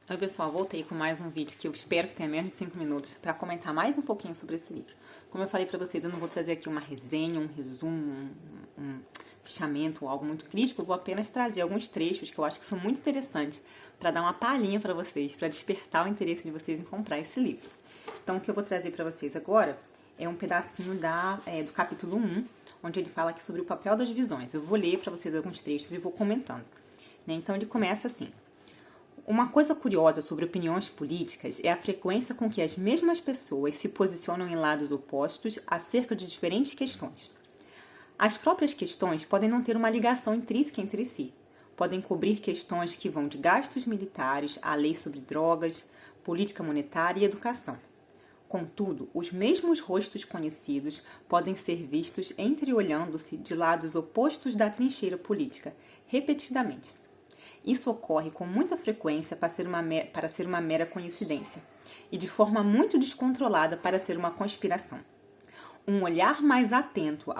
Oi pessoal, voltei com mais um vídeo que eu espero que tenha menos de 5 minutos para comentar mais um pouquinho sobre esse livro. Como eu falei para vocês, eu não vou trazer aqui uma resenha, um resumo, um fichamento ou algo muito crítico, eu vou apenas trazer alguns trechos que eu acho que são muito interessantes para dar uma palhinha para vocês, para despertar o interesse de vocês em comprar esse livro. Então o que eu vou trazer para vocês agora é um pedacinho do capítulo 1, onde ele fala aqui sobre o papel das visões. Eu vou ler para vocês alguns trechos e vou comentando. Então ele começa assim: uma coisa curiosa sobre opiniões políticas é a frequência com que as mesmas pessoas se posicionam em lados opostos acerca de diferentes questões. As próprias questões podem não ter uma ligação intrínseca entre si. Podem cobrir questões que vão de gastos militares a leis sobre drogas, política monetária e educação. Contudo, os mesmos rostos conhecidos podem ser vistos entreolhando-se de lados opostos da trincheira política, repetidamente. Isso ocorre com muita frequência para ser uma mera coincidência, e de forma muito descontrolada para ser uma conspiração. Um olhar mais atento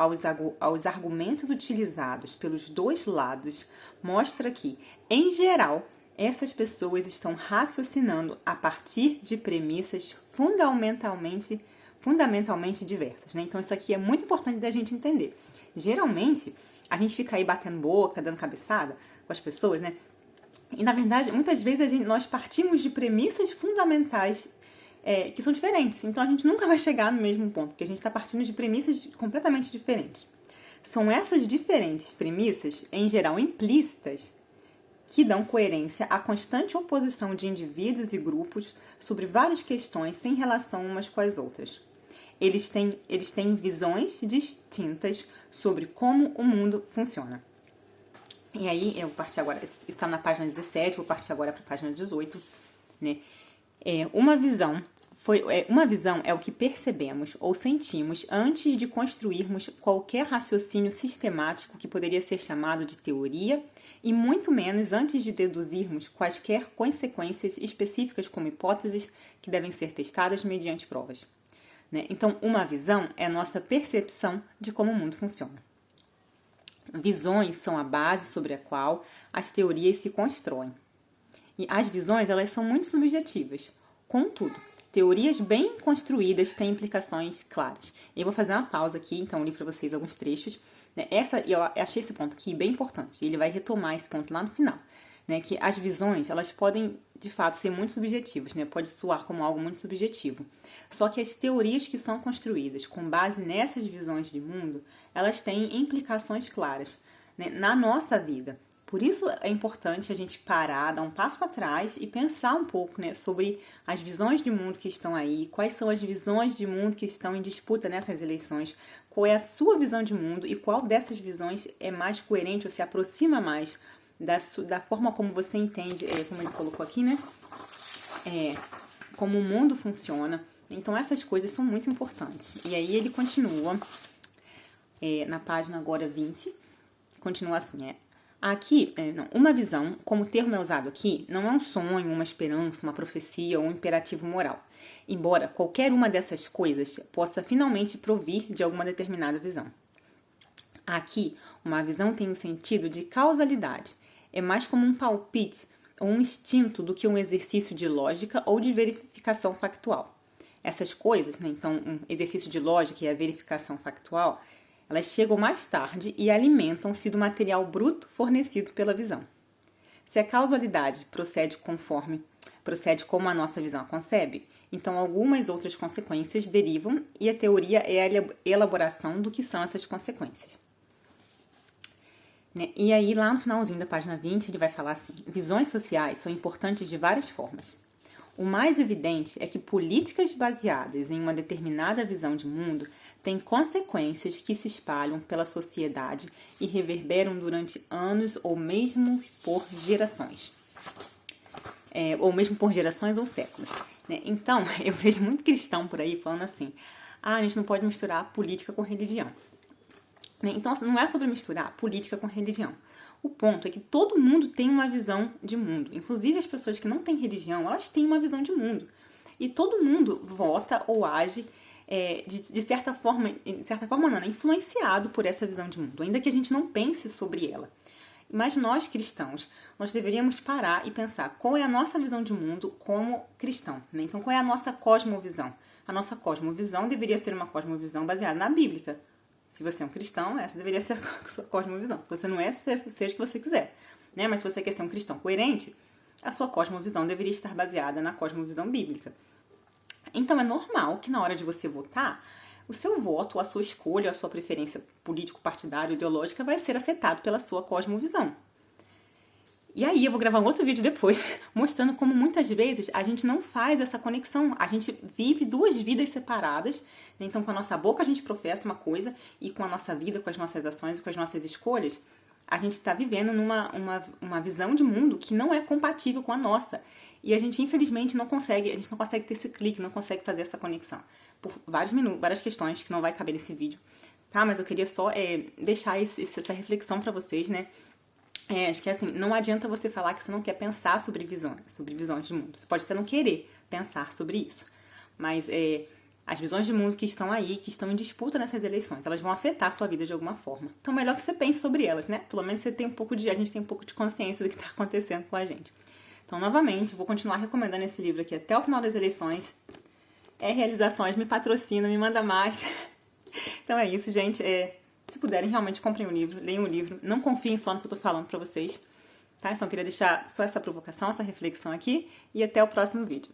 aos argumentos utilizados pelos dois lados mostra que, em geral, essas pessoas estão raciocinando a partir de premissas fundamentalmente diversas, né? Então isso aqui é muito importante da gente entender. Geralmente, a gente fica aí batendo boca, dando cabeçada com as pessoas, né? E, na verdade, muitas vezes nós partimos de premissas fundamentais que são diferentes. Então, a gente nunca vai chegar no mesmo ponto, porque a gente está partindo de premissas completamente diferentes. São essas diferentes premissas, em geral implícitas, que dão coerência à constante oposição de indivíduos e grupos sobre várias questões sem relação umas com as outras. Eles têm visões distintas sobre como o mundo funciona. E aí, eu vou partir agora, está na página 17, vou partir agora para a página 18, né? Uma visão é o que percebemos ou sentimos antes de construirmos qualquer raciocínio sistemático que poderia ser chamado de teoria, e muito menos antes de deduzirmos quaisquer consequências específicas como hipóteses que devem ser testadas mediante provas, né? Então, uma visão é a nossa percepção de como o mundo funciona. Visões são a base sobre a qual as teorias se constroem. E as visões, elas são muito subjetivas. Contudo, teorias bem construídas têm implicações claras. Eu vou fazer uma pausa aqui, então eu li para vocês alguns trechos. Eu achei esse ponto aqui bem importante. Ele vai retomar esse ponto lá no final. Né, que as visões, elas podem, de fato, ser muito subjetivas, né? Pode soar como algo muito subjetivo. Só que as teorias que são construídas com base nessas visões de mundo, elas têm implicações claras, né, na nossa vida. Por isso é importante a gente parar, dar um passo para trás e pensar um pouco, né, sobre as visões de mundo que estão aí, quais são as visões de mundo que estão em disputa nessas eleições, qual é a sua visão de mundo e qual dessas visões é mais coerente ou se aproxima mais da forma como você entende, como ele colocou aqui, né? Como o mundo funciona. Então, essas coisas são muito importantes. E aí ele continua, na página agora 20, continua assim, uma visão, como o termo é usado aqui, não é um sonho, uma esperança, uma profecia ou um imperativo moral. Embora qualquer uma dessas coisas possa finalmente provir de alguma determinada visão. Aqui, uma visão tem um sentido de causalidade. É mais como um palpite ou um instinto do que um exercício de lógica ou de verificação factual. Essas coisas, né, então, um exercício de lógica e a verificação factual, elas chegam mais tarde e alimentam-se do material bruto fornecido pela visão. Se a causalidade procede como a nossa visão a concebe, então algumas outras consequências derivam e a teoria é a elaboração do que são essas consequências. E aí, lá no finalzinho da página 20, ele vai falar assim: visões sociais são importantes de várias formas. O mais evidente é que políticas baseadas em uma determinada visão de mundo têm consequências que se espalham pela sociedade e reverberam durante anos ou mesmo por gerações. Ou séculos. Então, eu vejo muito cristão por aí falando assim: a gente não pode misturar política com religião. Então, não é sobre misturar política com religião. O ponto é que todo mundo tem uma visão de mundo. Inclusive, as pessoas que não têm religião, elas têm uma visão de mundo. E todo mundo vota ou age de certa forma não, influenciado por essa visão de mundo, ainda que a gente não pense sobre ela. Mas nós cristãos, nós deveríamos parar e pensar qual é a nossa visão de mundo como cristão, né? Então, qual é a nossa cosmovisão? A nossa cosmovisão deveria ser uma cosmovisão baseada na Bíblia. Se você é um cristão, essa deveria ser a sua cosmovisão. Se você não é, seja o que você quiser, né? Mas se você quer ser um cristão coerente, a sua cosmovisão deveria estar baseada na cosmovisão bíblica. Então, é normal que na hora de você votar, o seu voto, a sua escolha, a sua preferência político-partidária, ideológica vai ser afetado pela sua cosmovisão. E aí eu vou gravar um outro vídeo depois, mostrando como muitas vezes a gente não faz essa conexão. A gente vive duas vidas separadas. Então, com a nossa boca a gente professa uma coisa e com a nossa vida, com as nossas ações e com as nossas escolhas, a gente está vivendo uma visão de mundo que não é compatível com a nossa. E a gente, infelizmente, não consegue ter esse clique, não consegue fazer essa conexão. Por vários minutos, várias questões que não vai caber nesse vídeo, tá? Mas eu queria só deixar essa reflexão pra vocês, né? Acho que assim, não adianta você falar que você não quer pensar sobre visões de mundo. Você pode até não querer pensar sobre isso. Mas as visões de mundo que estão aí, que estão em disputa nessas eleições, elas vão afetar a sua vida de alguma forma. Então, melhor que você pense sobre elas, né? Pelo menos a gente tem um pouco de consciência do que está acontecendo com a gente. Então, novamente, vou continuar recomendando esse livro aqui até o final das eleições. Realizações, me patrocina, me manda mais. Então é isso, gente. Se puderem, realmente comprem o livro, leiam o livro. Não confiem só no que eu tô falando pra vocês. Tá? Então, eu queria deixar só essa provocação, essa reflexão aqui. E até o próximo vídeo.